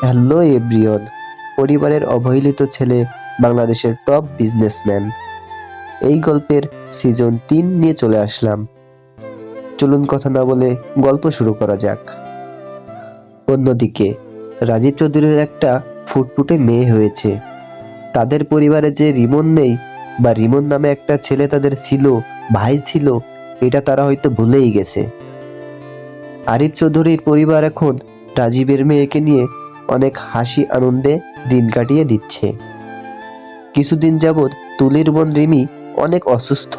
Hello everyone, পরিবারের অবহেলিত ছেলে বাংলাদেশের টপ বিজনেসম্যান। এই গল্পের সিজন 3 নিয়ে চলে আসলাম। চলুন কথা না বলে গল্প শুরু করা যাক। অন্যদিকে রাজীব চৌধুরীর একটা ফুটফুটে মেয়ে হয়েছে। তাদের পরিবারে যে রিমন নেই বা রিমন নামে একটা ছেলে তাদের ছিল, ভাই ছিল, এটা তারা হয়তো ভুলেই গেছে। আরিফ চৌধুরীর পরিবার এখন রাজীবের মেয়েকে নিয়ে অনেক হাসি আনন্দে দিন কাটিয়ে দিচ্ছে। কিছুদিন যাবৎ তুলির বোন রিমি অনেক অসুস্থ,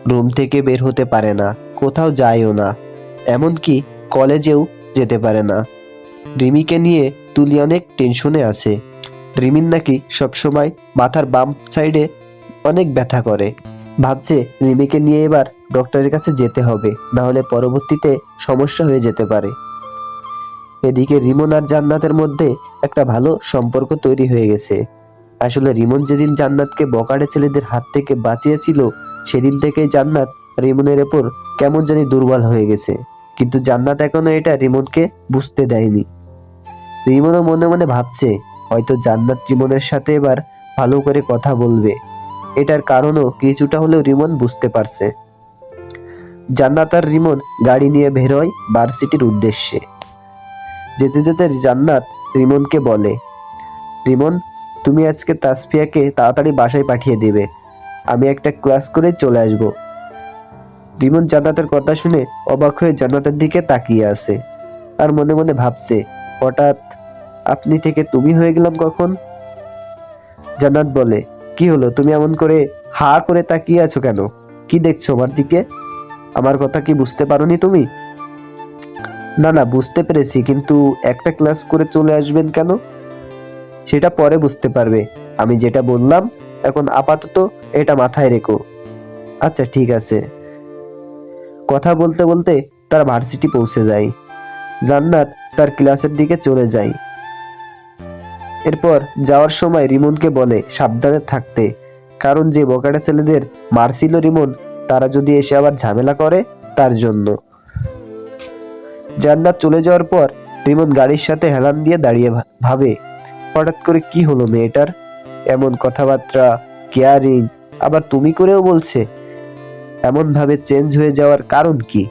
রুম থেকে বের হতে পারে না, কোথাও যায়ও না, এমনকি কলেজেও যেতে পারে না। রিমিকে নিয়ে তুলি অনেক টেনশনে আছে। রিমির নাকি সবসময় মাথার বাম সাইডে অনেক ব্যথা করে। ভাবছে রিমিকে নিয়ে এবার ডক্টরের কাছে যেতে হবে, না হলে পরবর্তীতে সমস্যা হয়ে যেতে পারে। এদিকে রিমন আর জান্নাতের মধ্যে একটা ভালো সম্পর্ক তৈরি হয়ে গেছে। আসলে রিমন যেদিন জান্নাতকে বকাটে ছেলেদের হাত থেকে বাঁচিয়েছিল, সেদিন থেকেই জান্নাত রিমনের ওপর কেমন জানি দুর্বল হয়ে গেছে। কিন্তু জান্নাত এখনো এটা রিমনকে বুঝতে দেয়নি। রিমনও মনে মনে ভাবছে হয়তো জান্নাত রিমনের সাথে এবার ভালো করে কথা বলবে। এটার কারণও কিছুটা হলেও রিমন বুঝতে পারছে। জান্নাত আর রিমন গাড়ি নিয়ে বের হয় ভার্সিটির উদ্দেশ্যে। যেতে যেতে জান্নাত রিমনকে বলে, রিমন, তুমি আজকে তাসফিয়াকে তাড়াতাড়ি বাসায় পাঠিয়ে দেবে, আমি একটা ক্লাস করে চলে আসব। রিমন জান্নাতের কথা শুনে অবাক হয়ে জান্নাতের দিকে তাকিয়ে আছে আর মনে মনে ভাবছে, হঠাৎ আপনি থেকে তুমি হয়ে গেলাম কখন? জান্নাত বলে, কি হলো, তুমি এমন করে হা করে তাকিয়ে আছো কেন? কি দেখছো আমার দিকে? আমার কথা কি বুঝতে পারোনি তুমি? না না, বুঝতে পেরেছি, কিন্তু একটা ক্লাস করে চলে আসবেন কেন? সেটা পরে বুঝতে পারবে। আমি যেটা বললাম এখন আপাতত এটা মাথায় রেখো। আচ্ছা ঠিক আছে। কথা বলতে বলতে তার ভার্সিটি পৌঁছে যায়। জান্নাত তার ক্লাসের দিকে চলে যায়। এরপর যাওয়ার সময় রিমনকে বলে সাবধানে থাকতে, কারণ যে বকাটা ছেলেদের মারছিল রিমন, তারা যদি এসে আবার ঝামেলা করে তার জন্য। জান্নাত চলে যাওয়ার পর রিমন গাড়ির সাথে হেলান দিয়ে দাঁড়িয়ে ভাবে, হঠাৎ করে কি হলো মেয়েটার? এমন কথাবার্তা, কেয়ারিং, আবার তুমি করেও বলছে। এমন ভাবে চেঞ্জ হয়ে যাওয়ার কারণ কি?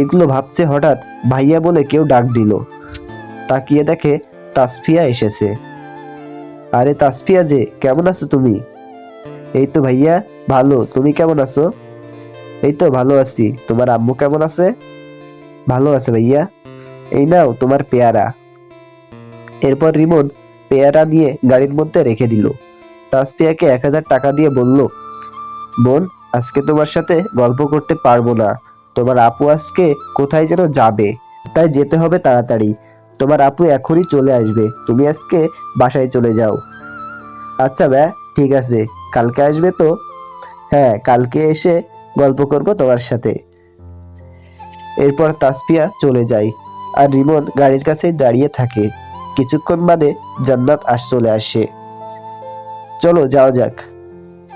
এগুলো ভাবছে হঠাৎ ভাইয়া বলে কেউ ডাক দিল। তাকিয়ে দেখে তাসফিয়া এসেছে। আরে তাসফিয়া যে, কেমন আছো তুমি? এই তো ভাইয়া ভালো, তুমি কেমন আছো? এই তো ভালো আছি, তোমার আম্মু কেমন আছে? ভালো আছে ভাইয়া, এই নাও তোমার পেয়ারা। এরপর রিমন পেয়ারা নিয়ে গাড়ির মধ্যে রেখে দিল। তাসফিয়াকে 1000 টাকা দিয়ে বলল, বোন, আজকে তোমার সাথে গল্প করতে পারবো না, তোমার আপু আজকে কোথায় যেন যাবে, তাই যেতে হবে তাড়াতাড়ি। তোমার আপু এখনই চলে আসবে, তুমি আজকে বাসায় চলে যাও। আচ্ছা ব্যা, ঠিক আছে, কালকে আসবে তো? হ্যাঁ, কালকে এসে গল্প করব তোমার সাথে। এরপর তাসফিয়া চলে যায় আর রিমন গাড়ির কাছেই দাঁড়িয়ে থাকে। কিছুক্ষণ বাদে জান্নাত চলে আসে। চলো যাওয়া যাক।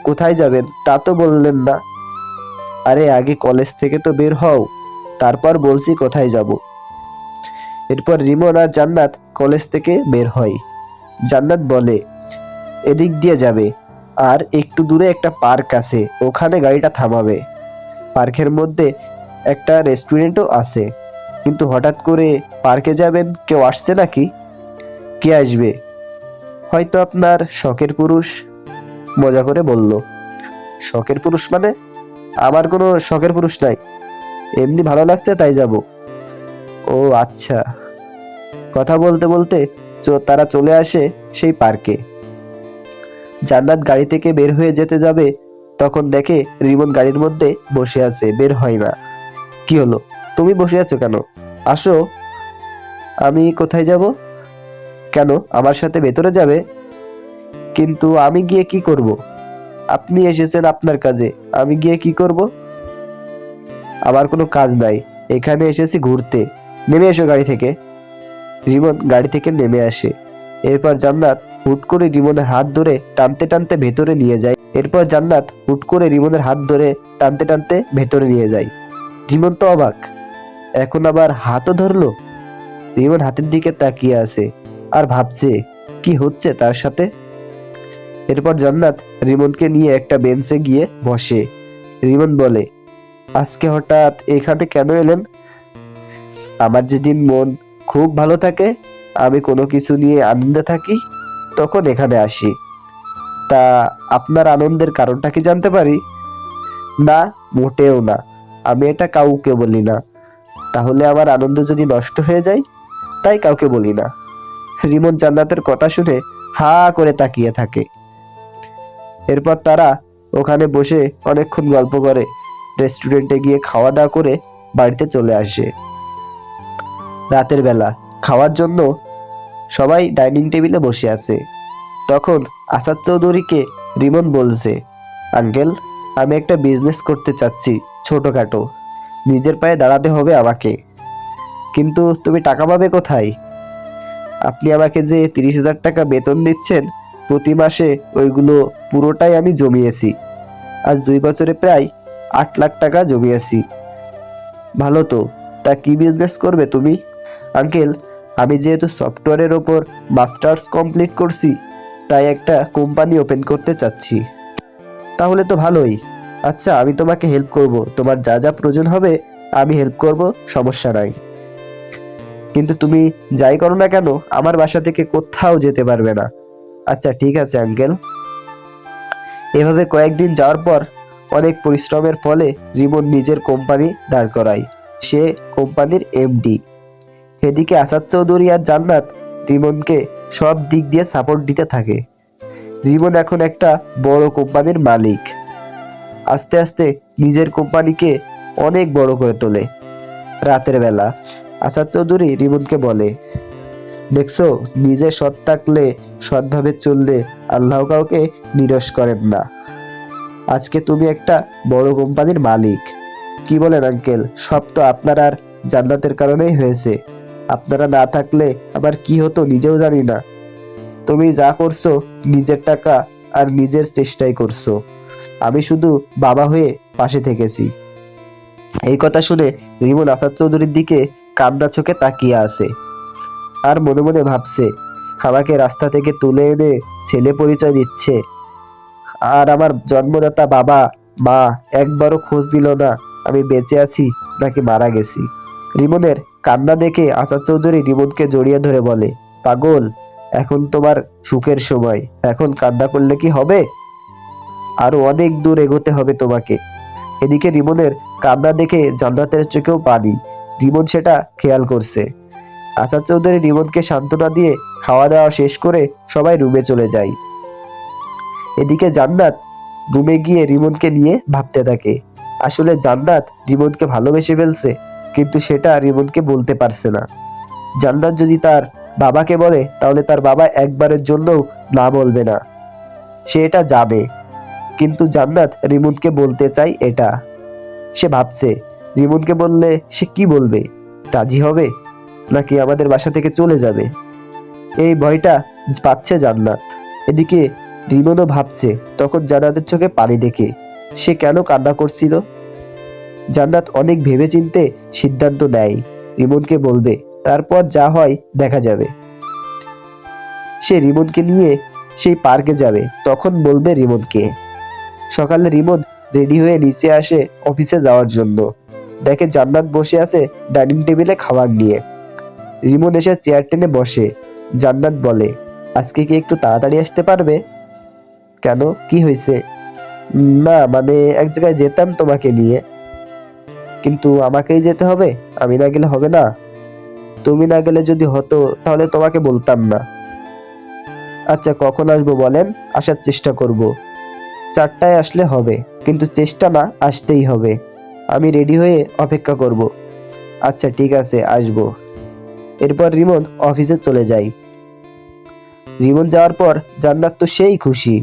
কোথায় যাবেন তা তো বললেন না? আরে আগে কলেজ থেকে তো বের হও, তারপর বলছি কোথায় যাব। এরপর রিমন আর জান্নাত কলেজ থেকে বের হয়। জান্নাত বলে, এদিক দিয়ে যাবে, আর একটু দূরে একটা পার্ক আছে, ওখানে গাড়িটা থামাবে। পার্কের মধ্যে একটা রেস্টুরেন্টও আছে। কিন্তু হঠাৎ করে পার্কে যাবেন, কেউ আসছে নাকি? কে আসবে? হয়তো আপনার শখের পুরুষ। মজা করে বলল। শখের পুরুষ মানে? আমার কোনো শখের পুরুষ নাই, এমনি ভালো লাগছে তাই যাব। ও আচ্ছা। কথা বলতে বলতে তারা চলে আসে সেই পার্কে। জান্নাত গাড়ি থেকে বের হয়ে যেতে যাবে, তখন দেখে রিমন গাড়ির মধ্যে বসে আছে, বের হয় না। কি হলো, তুমি বসে আছো কেন? আসো। আমি কোথায় যাব? কেন, আমার সাথে ভেতরে যাবে? কিন্তু আমি গিয়ে কি করব? আপনি এসেছেন আপনার কাজে, আমি গিয়ে কি করব? আমার কোনো কাজ নাই, এখানে এসেছি ঘুরতে। নেমে এসো গাড়ি থেকে। রিমন গাড়ি থেকে নেমে আসে। এরপর জান্নাত হুট করে রিমনের হাত ধরে টানতে টানতে ভেতরে নিয়ে যায়। রিমন তো অবাক, এখন আবার হাতও ধরলো। রিমন হাতের দিকে তাকিয়ে আছে। আর ভাবছে কি হচ্ছে তার সাথে। এরপর জান্নাত রিমনকে নিয়ে একটা বেঞ্চে গিয়ে বসে। রিমন বলে, আজকে হঠাৎ এখানে কেন এলেন? আমার যেদিন মন খুব ভালো থাকে, আমি কোনো কিছু নিয়ে আনন্দে থাকি, তখন এখানে আসি। তা আপনার আনন্দের কারণটা কি জানতে পারি? না, মোটেও না, আমি এটা কাউকে বলি না। তাহলে আমার আনন্দ যদি নষ্ট হয়ে যায়, তাই কাউকে বলি না। রিমন জান্নাতের কথা শুনে হা করে তাকিয়ে থাকে। এরপর তারা ওখানে বসে অনেকক্ষণ গল্প করে, রেস্টুরেন্টে গিয়ে খাওয়া দাওয়া করে বাড়িতে চলে আসে। রাতের বেলা খাওয়ার জন্য সবাই ডাইনিং টেবিলে বসে আছে। তখন আসাদ চৌধুরীকে রিমন বলছে, আঙ্কেল, আমি একটা বিজনেস করতে চাচ্ছি, ছোটখাটো। নিজের পায়ে দাঁড়াতে হবে আমাকে। কিন্তু তুমি টাকা পাবে কোথায়? আপনি আমাকে যে 30,000 টাকা বেতন দিচ্ছেন প্রতি মাসে, ওইগুলো পুরোটাই আমি জমিয়েছি। আজ 2 বছরে প্রায় 8 লাখ টাকা জমিয়েছি। ভালো তো, তা কি বিজনেস করবে তুমি? আঙ্কেল, আমি যেহেতু সফটওয়্যারের ওপর মাস্টার্স কমপ্লিট করছি, তাই একটা কোম্পানি ওপেন করতে চাচ্ছি। তাহলে তো ভালোই। আচ্ছা, আমি তোমাকে হেল্প করব, তোমার যা যা প্রয়োজন হবে আমি হেল্প করব, সমস্যা নাই। কিন্তু তুমি যাই করো না কেন, আমার বাসা থেকে কোথাও যেতে পারবে না। আচ্ছা ঠিক আছে আঙ্কেল। এভাবে কয়েকদিন যাওয়ার পর অনেক পরিশ্রমের ফলে রিমন নিজের কোম্পানি দাঁড় করায়। সে কোম্পানির এমডি। এদিকে আসাদ চৌধুরী আর জান্নাত রিমনকে সব দিক দিয়ে সাপোর্ট দিতে থাকে। রিমন এখন একটা বড় কোম্পানির মালিক। আস্তে আস্তে নিজের কোম্পানিকে অনেক বড় করে তোলে। রাতের বেলা আসাদ চৌধুরী রিমনকে বলে, দেখছো, নিজে সৎ থাকলে, সৎভাবে চললে আল্লাহ কাউকে নিরাশ করেন না। আজকে তুমি একটা বড় কোম্পানির মালিক। কি বলেন আঙ্কেল? সব তো আপনার আর জান্নাতের কারণেই হয়েছে। আপনারা না থাকলে আবার কি হতো নিজেও জানি না। তুমি যা করছো নিজের টাকা আর নিজের চেষ্টাই করছো। আমি শুধু বাবা হয়ে পাশে থেকেছি। এই কথা শুনে রিমন আসাদ চৌধুরীর দিকে কান্না চোখে তাকিয়ে আছে আর মনে মনে ভাবছে, আমাকে রাস্তা থেকে তুলে এনে ছেলে পরিচয় দিচ্ছে, আর আমার জন্মদাতা বাবা মা একবারও খোঁজ দিল না আমি বেঁচে আছি নাকি মারা গেছি। রিমনের কান্না দেখে আসাদ চৌধুরী রিমনকে জড়িয়ে ধরে বলে, পাগল, এখন তোমার সুখের সময়, এখন কান্না করলে কি হবে? আরো অনেক দূর এগোতে হবে তোমাকে। এদিকে রিমনের কান্না দেখে জান্নাতের চোখেও পানি। রিমন সেটা খেয়াল করছে। আসাদ চৌধুরী রিমনকে সান্ত্বনা দিয়ে খাওয়া দাওয়া শেষ করে সবাই রুমে চলে যায়। এদিকে জান্নাত রুমে গিয়ে রিমনকে নিয়ে ভাবতে থাকে। আসলে জান্নাত রিমনকে ভালোবেসে ফেলছে, কিন্তু সেটা রিমনকে বলতে পারছে না। জান্নাত যদি তার বাবাকে বলে, তাহলে তার বাবা একবারের জন্যও না বলবে না। সে এটা জানে, কিন্তু জান্নাত রিমনকে বলতে চায় এটা। সে ভাবছে, রিমনকে বললে সে কি বলবে? রাজি হবে নাকি আমাদের বাসা থেকে চলে যাবে? এই ভয়টা পাচ্ছে জান্নাত। এদিকে রিমনও ভাবছে, তখন জান্নাতের চোখে পানি দেখে সে কেন কান্না করছিল। জান্নাত অনেক ভেবেচিন্তে সিদ্ধান্ত নেয় রিমনকে বলবে, তারপর যা হয় দেখা যাবে। সে রিমনকে নিয়ে সেই পার্কে যাবে, তখন বলবে রিমনকে। সকালে রিমন রেডি হয়ে নিচে আসে অফিসে যাওয়ার জন্য। দেখে জান্নাত বসে আছে ডাইনিং টেবিলে খাবার নিয়ে। রিমন এসে চেয়ার টেনে বসে। জান্নাত বলে, আজকে কি একটু তাড়াতাড়ি আসতে পারবে? কেন, কি হয়েছে? না মানে এক জায়গায় যেতাম তোমাকে নিয়ে। কিন্তু আমাকেই যেতে হবে? আমি না গেলে হবে না? তুমি না গেলে যদি হতো তাহলে তোমাকে বলতাম না। আচ্ছা কখন আসবো বলেন, আসার চেষ্টা করব। 4টায় আসলে হবে, কিন্তু চেষ্টা না, আসতেই হবে। আমি রেডি হয়ে অপেক্ষা করব। আচ্ছা ঠিক আছে, আসবো। এরপর রিমন অফিসে চলে যায়। রিমন যাওয়ার পর জান্নাত তো সেই খুশি,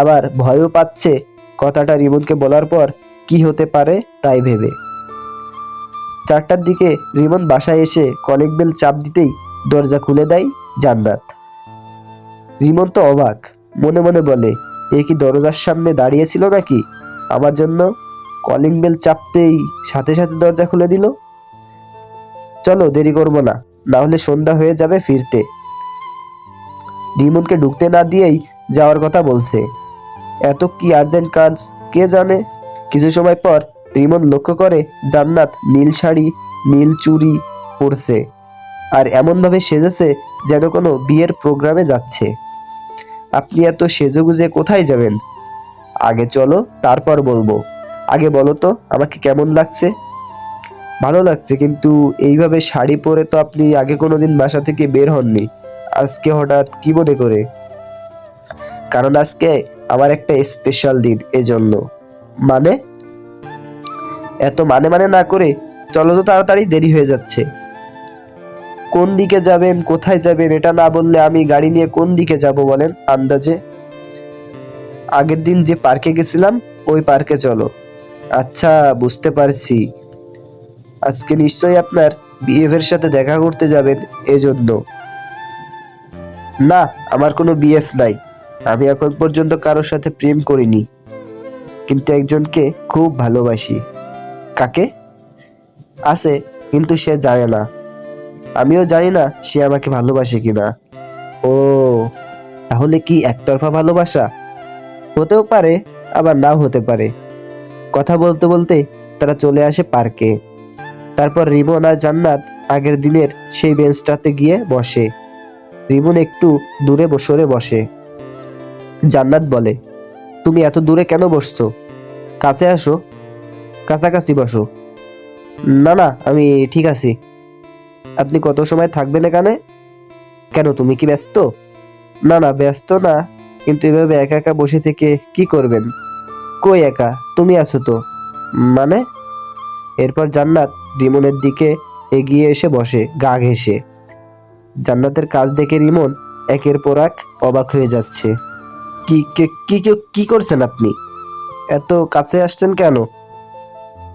আবার ভয়ও পাচ্ছে কথাটা রিমনকে বলার পর কি হতে পারে তাই ভেবে। 4টার দিকে রিমন বাসায় এসে কলিং বেল চাপ দিতেই দরজা খুলে দেয় জান্নাত। রিমন তো অবাক, মনে মনে বলে, এ কি দরজার সামনে দাঁড়িয়েছিল নাকি আমার জন্য? কলিং বেল চাপতেই সাথে সাথে দরজা খুলে দিল। চলো দেরি করবো না, না হলে সন্ধ্যা হয়ে যাবে ফিরতে। রিমনকে ঢুকতে না দিয়েই যাওয়ার কথা বলছে। এত কি আর্জেন্ট কাজ কে জানে। কিছু সময় পর রিমন লক্ষ্য করে জান্নাত নীল শাড়ি, নীল চুড়ি পরছে আর এমনভাবে সেজেছে যেন কোনো বিয়ের প্রোগ্রামে যাচ্ছে। আপনি এত সেজেগুজে কোথায় যাবেন? আগে চলো, তারপর বলবো। আগে বলো তো আমাকে কেমন লাগছে? ভালো লাগছে, কিন্তু এইভাবে শাড়ি পরে তো আপনি আগে কোনোদিন বাসা থেকে বের হননি। আজকে হঠাৎ কি মনে করে? কারণ আজকে আমার একটা স্পেশাল দিন, এজন্য। মানে? এত মানে মানে না করে চলো তো তাড়াতাড়ি, দেরি হয়ে যাচ্ছে। কোন দিকে যাবেন, কোথায় যাবেন এটা না বললে আমি গাড়ি নিয়ে কোন দিকে যাব বলেন আন্দাজে? আগের দিন যে পার্কে গেছিলাম ওই পার্কে চলো। আচ্ছা, বুঝতে পারছি। আজকে নিশ্চয়ই আপনার বিএফের সাথে দেখা করতে যাবেন এজন্য। না, আমার কোনো বিএফ নাই। আমি এখন পর্যন্ত কারোর সাথে প্রেম করিনি, কিন্তু একজনকে খুব ভালোবাসি। কাকে? আছে, কিন্তু সে জানে না। আমিও জানি না সে আমাকে ভালোবাসে কিনা। ও, তাহলে কি একতরফা ভালোবাসা? হতেও পারে, আবার নাও হতে পারে। কথা বলতে বলতে তারা চলে আসে পার্কে। তারপর রিমন আর জান্নাত আগের দিনের সেই বেঞ্চটাতে গিয়ে বসে। রিমন একটু দূরে সরে বসে। জান্নাত বলে, তুমি এত দূরে কেন বসছো? কাছে আসো, কাছাকাছি বসো। না না, আমি ঠিক আছি। আপনি কত সময় থাকবেন এখানে? কেন, তুমি কি ব্যস্ত? না না, ব্যস্ত না, কিন্তু এভাবে একা একা বসে থেকে কি করবেন? কই একা, তুমি আছো তো। মানে? এরপর জান্নাত রিমনের দিকে এগিয়ে এসে বসে, গা ঘেঁষে। জান্নাতের কাজ দেখে রিমন একের পর এক অবাক হয়ে যাচ্ছে। কি কি কি কি- কি করছেন আপনি? এত কাছে আসছেন কেন?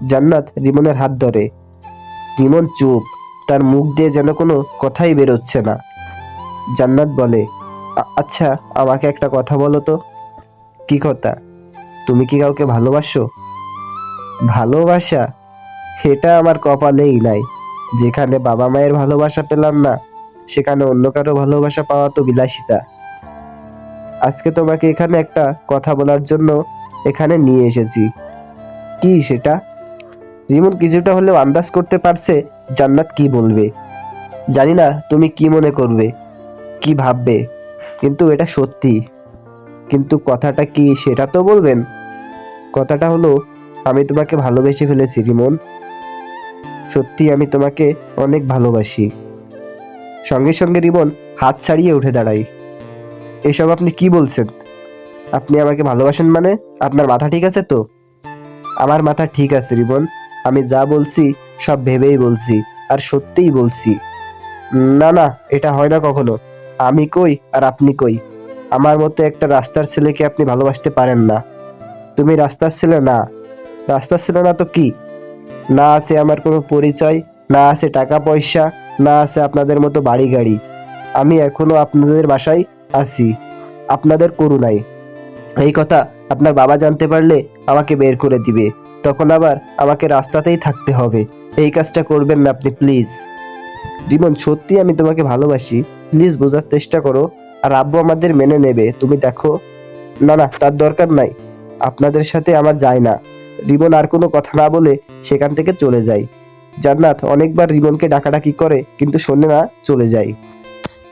জান্নাত রিমনের হাত ধরে। রিমন চুপ, তার মুখ দিয়ে যেন কোনো কথাই বেরোচ্ছে না। জান্নাত বলে, আচ্ছা, আমাকে একটা কথা বলো তো। কি কথা? তুমি কি কাউকে ভালোবাসো? ভালোবাসা? সেটা আমার কপালেই নাই। যেখানে বাবা মায়ের ভালোবাসা পেলাম না, সেখানে অন্য কারো ভালোবাসা পাওয়া তো বিলাসিতা। আজকে তোমাকে এখানে একটা কথা বলার জন্য এখানে নিয়ে এসেছি। কি সেটা? রিমন কিছুটা হলেও আন্দাজ করতে পারছে জান্নাত কি বলবে। জানি না তুমি কি মনে করবে, কি ভাববে, কিন্তু এটা সত্যি। কিন্তু কথাটা কি সেটা তো বলবেন। কথাটা হলো, আমি তোমাকে ভালোবেসে ফেলেছি রিমন। সত্যি আমি তোমাকে অনেক ভালোবাসি। সঙ্গে সঙ্গে রিমন হাত ছাড়িয়ে উঠে দাঁড়ায়। এসব আপনি কি বলছেন? আপনি আমাকে ভালোবাসেন মানে? আপনার মাথা ঠিক আছে তো? আমার মাথা ঠিক আছে রিমন। আমি যা বলছি সব ভেবেই বলছি, আর সত্যিই বলছি। না না, এটা হয় না কখনো। আমি কই আর আপনি কই? আমার মতো একটা রাস্তার ছেলেকে আপনি ভালোবাসতে পারেন না। তুমি রাস্তার ছেলে না। রাস্তার ছেলে না তো কি? না আছে আমার কোনো পরিচয়, না আছে টাকা পয়সা, না আছে আপনাদের মতো বাড়ি গাড়ি। আমি এখনো আপনাদের বাসায় আছি, আপনাদের করুণায়। এই কথা আপনার বাবা জানতে পারলে আমাকে বের করে দিবে। তখন আবার আমাকে রাস্তাতেই থাকতে হবে। এই কাজটা করবেন না আপনি, প্লিজ। রিমন, সত্যি আমি তোমাকে ভালোবাসি। প্লিজ বোঝার চেষ্টা করো। আর আব্বু আমাদের মেনে নেবে, তুমি দেখো। না না, তার দরকার নাই। আপনাদের সাথে আমার যায় না। রিমন আর কোনো কথা না বলে সেখান থেকে চলে যায়। জান্নাত অনেকবার রিমনকে ডাকাডাকি করে, কিন্তু শোনে না, চলে যায়।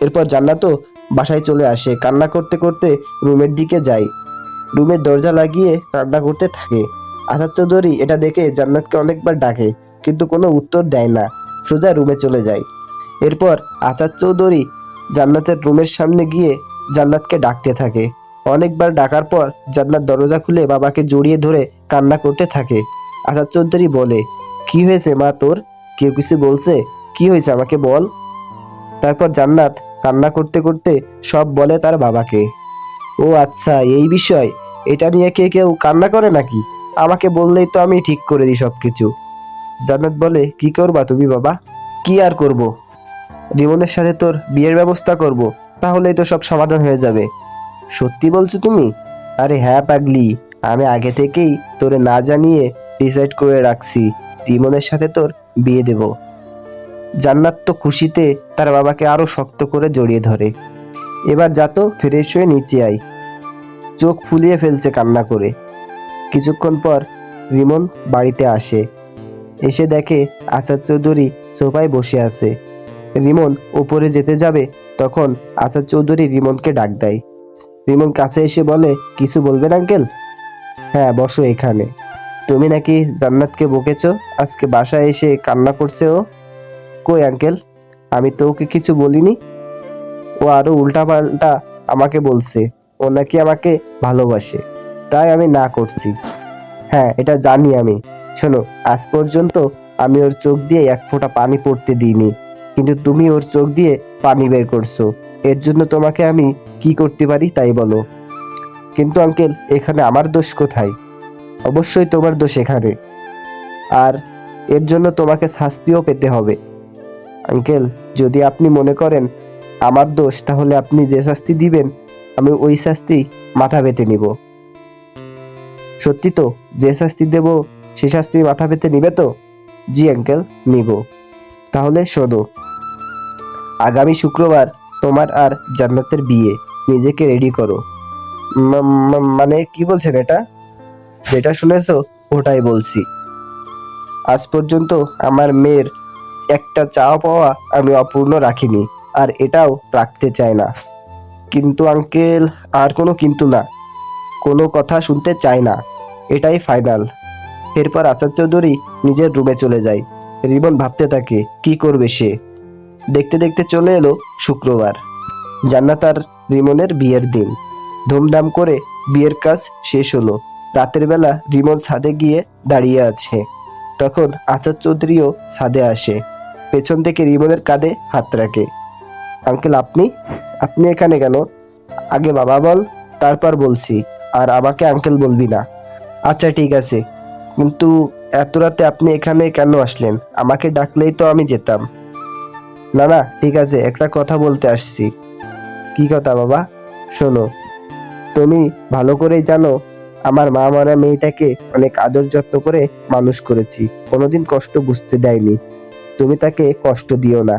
এরপর জান্নাতও বাসায় চলে আসে, কান্না করতে করতে রুমের দিকে যায়। রুমের দরজা লাগিয়ে কান্না করতে থাকে। আসাদ চৌধুরী এটা দেখে জান্নাতকে অনেকবার ডাকে, কিন্তু কোনো উত্তর দেয় না, সোজা রুমে চলে যায়। এরপর আসাদ চৌধুরী জান্নাতের রুমের সামনে গিয়ে জান্নাতকে ডাকতে থাকে। অনেকবার ডাকার পর জান্নাত দরজা খুলে বাবাকে জড়িয়ে ধরে কান্না করতে থাকে। আসাদ চৌধুরী বলে, কি হয়েছে মা তোর? কেউ কিছু বলছে? কি হয়েছে আমাকে বল। তারপর জান্নাত কান্না করতে করতে সব বলে তার বাবাকে। ও আচ্ছা, এই বিষয়। এটা নিয়ে কেউ কান্না করে নাকি? আমাকে বললেই তো আমি ঠিক করে দিই সবকিছু। জান্নাত বলে, কি করবা তুমি বাবা? কি আর করব, রিমনের সাথে তোর বিয়ের ব্যবস্থা করব, তাহলেই তো সব সমাধান হয়ে যাবে। সত্যি বলছো তুমি? আরে হ্যাঁ পাগলি, আমি আগে থেকেই তোরে না জানিয়ে ডিসাইড করে রাখছি রিমনের সাথে তোর বিয়ে দেব। জান্নাত তো খুশিতে তার বাবাকে আরো শক্ত করে জড়িয়ে ধরে। এবার যা তো ফ্রেশ হয়ে নিচে আয়। চোখ ফুলিয়ে ফেলছে কান্না করে। কিছুক্ষণ পর রিমন বাড়িতে আসে। এসে দেখে আসাদ চৌধুরী সোফায় বসে আছে। রিমন উপরে যেতে যাবে, তখন আসাদ চৌধুরী রিমনকে ডাক দেয়। রিমন কাছে এসে বলে, কিছু বলবেন আঙ্কেল? হ্যাঁ, বসো এখানে। তুমি নাকি জান্নাতকে বকেছো, আজকে বাসায় এসে কান্না করছে ও। কই আঙ্কেল, আমি তো ওকে কিছু বলিনি। ও আরো উল্টাপাল্টা আমাকে বলছে ও নাকি আমাকে ভালোবাসে, তাই আমি না করছি। হ্যাঁ, এটা জানি আমি। শোনো, আজ পর্যন্ত আমি ওর চোখ দিয়ে এক ফোঁটা পানি পড়তে দিইনি, কিন্তু তুমি ওর চোখ দিয়ে পানি বের করছো। এর জন্য তোমাকে আমি কি করতে পারি তাই বলো। কিন্তু আঙ্কেল, এখানে আমার দোষ কোথায়? অবশ্যই তোমার দোষ এখানে, আর এর জন্য তোমাকে শাস্তিও পেতে হবে। আঙ্কেল, যদি আপনি মনে করেন আমার দোষ, তাহলে আপনি যে শাস্তি দিবেন আমি ওই শাস্তি মাথা পেতে নিব। সত্যি তো? যে শাস্তি দেব সে শাস্তি মাথা পেতে নিবে তো? জি আঙ্কেল, নিব। তাহলে শোনো, আগামী শুক্রবার তোমার আর জান্নাতের বিয়ে। নিজেকে রেডি করো। মানে কি বলছেন এটা? যেটা শুনেছো ওটাই বলছি। আজ পর্যন্ত আমার মেয়ের একটা চাওয়া পাওয়া আমি অপূর্ণ রাখিনি, আর এটাও রাখতে চাই না। কিন্তু আঙ্কেল, আর কোনো কিন্তু না, কোনো কথা শুনতে চাই না, এটাই ফাইনাল। এরপর আসাদ চৌধুরী নিজের রুমে চলে যায়। রিমন ভাবতে থাকে কি করবে সে। দেখতে দেখতে চলে এলো শুক্রবার, জান্নাত আর রিমনের বিয়ের দিন। ধুমধাম করে বিয়ের কাজ শেষ হলো। রাতের বেলা রিমন ছাদে গিয়ে দাঁড়িয়ে আছে। তখন আসাদ চৌধুরীও ছাদে আসে। পেছন থেকে রিমনের কাঁধে হাত রাখে। আঙ্কেল, আপনি আপনি এখানে কেন? আগে বাবা বল, তারপর বলছি। আর আমাকে আঙ্কেল বলবি না। আচ্ছা ঠিক আছে, কিন্তু এত রাতে আপনি এখানে কেন আসলেন? আমাকে ডাকলেই তো আমি যেতাম। না না, ঠিক আছে, একটা কথা বলতে আসছি। কি কথা বাবা? শোনো, তুমি ভালো করেই জানো আমার মা মারা মেয়েটাকে অনেক আদর যত্ন করে মানুষ করেছি, কোনোদিন কষ্ট বুঝতে দেয়নি। তুমি তাকে কষ্ট দিও না।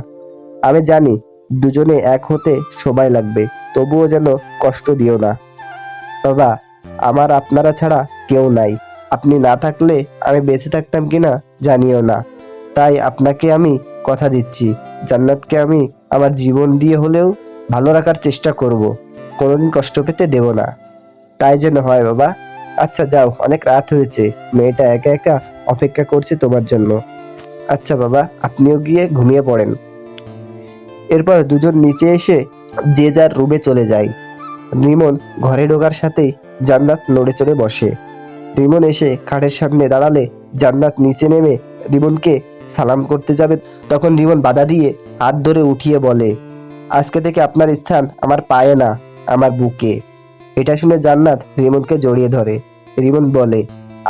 আমি জানি দুজনে এক হতে সময় লাগবে, তবুও যেন কষ্ট দিও না। বাবা, আমার আপনারা ছাড়া কেউ নাই। আপনি না থাকলে আমি বেঁচে থাকতাম কিনা জানিও না। তাই আপনাকে আমি কথা দিচ্ছি, জান্নাতকে আমি আমার জীবন দিয়ে হলেও ভালো রাখার চেষ্টা করব। কোনোদিন কষ্ট পেতে দেব না। তাই যেন হয় বাবা। আচ্ছা যাও, অনেক রাত হয়েছে, মেয়েটা একা একা অপেক্ষা করছে তোমার জন্য। আচ্ছা বাবা, আপনিও গিয়ে ঘুমিয়ে পড়েন। এরপর দুজন নিচে এসে যে যার রুমে চলে যায়। রিমন ঘরে ঢোকার সাথেই জান্নাত নড়ে চড়ে বসে। রিমন এসে খাটের সামনে দাঁড়ালে জান্নাত নিচে নেমে রিমনকে সালাম করতে যাবে, তখন রিমন বাধা দিয়ে হাত ধরে উঠিয়ে বলে, আজকে থেকে আপনার স্থান আমার পায়ে না, আমার বুকে। এটা শুনে জান্নাত রিমনকে জড়িয়ে ধরে। রিমন বলে,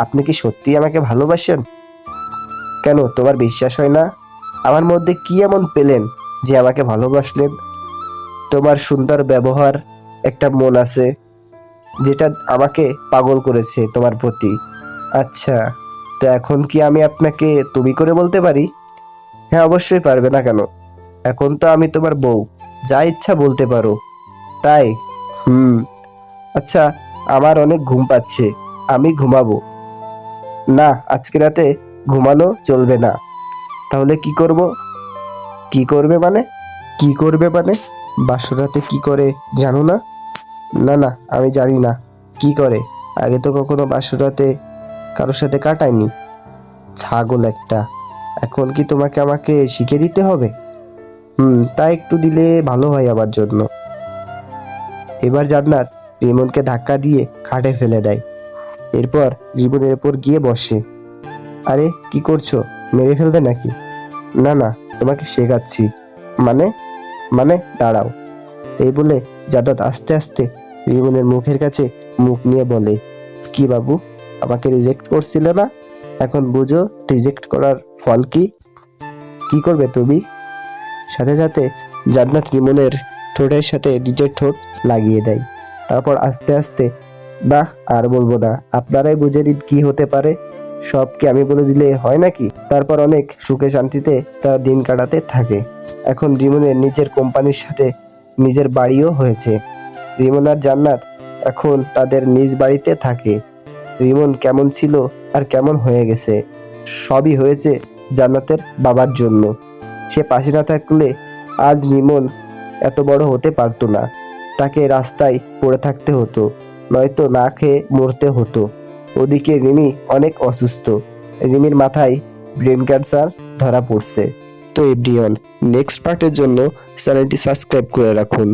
আপনি কি সত্যি আমাকে ভালোবাসেন? কেন, তোমার বিশ্বাস হয় না? আমার মধ্যে কি এমন পেলেন যে আমাকে ভালোবাসলেন? তোমার সুন্দর ব্যবহার, একটা মন আছে যেটা আমাকে পাগল করেছে তোমার প্রতি। আচ্ছা, তো এখন কি আমি আপনাকে তুমি করে বলতে পারি? হ্যাঁ, অবশ্যই পারবে না কেন? এখন তো আমি তোমার বউ, যা ইচ্ছা বলতে পারো। তাই? হুম। আচ্ছা, আমার অনেক ঘুম পাচ্ছে, আমি ঘুমাবো। না, আজকে রাতে ঘুমানো চলবে না। তাহলে কি করব? কি করবে মানে? কি করবে মানে? বাসর রাতে কি করে জানো না? না না, আমি জানি না কি করে। আগে তো কখনো বাসর রাতে কারোর সাথে কাটাইনি। ছাগল একটা, এখন কি তোমাকে আমাকে শিখে দিতে হবে? তা একটু দিলে ভালো হয় আমার জন্য। এবার জান্নাত রিমনকে ধাক্কা দিয়ে খাটে ফেলে দেয়। এরপর রিমনের উপর গিয়ে বসে। আরে কি করছো, মেরে ফেলবে নাকি? না না, তোমাকে শেখাচ্ছি। মানে? মানে দাঁড়াও। এই বলে জান্নাত আস্তে আস্তে রিমনের মুখের কাছে মুখ নিয়ে বলে, কি বাবু, আমাকে রিজেক্ট করছিলে না? এখন বুঝো রিজেক্ট করার ফল কি? কি করবে তুমি? সাথে সাথে জান্নাত রিমনের ঠোঁটের সাথে নিজের ঠোঁট লাগিয়ে দেয়। তারপর আস্তে আস্তে, না আর বলবো না, আপনারাই বুঝে নিন কি হতে পারে। সব কি আমি বলে দিলে হয় নাকি? তারপর অনেক সুখে শান্তিতে তার দিন কাটাতে থাকে। এখন রিমনের নিজের কোম্পানির সাথে নিজের বাড়িও হয়েছে। রিমন আর জান্নাত এখন তাদের নিজ বাড়িতে থাকে। রিমন কেমন ছিল আর কেমন হয়ে গেছে, সবই হয়েছে জান্নাতের বাবার জন্য। সে পাশে না থাকলে আজ রিমন এত বড় হতে পারতো না। তাকে রাস্তায় পড়ে থাকতে হতো, নয়তো না খেয়ে মরতে হতো। ওদিকে রিমি অনেক অসুস্থ। রিমির মাথায় ব্রেন ক্যান্সার ধরা পড়ছে। তো এভরিওয়ান, নেক্সট পার্টের জন্য চ্যানেলটি সাবস্ক্রাইব করে রাখুন।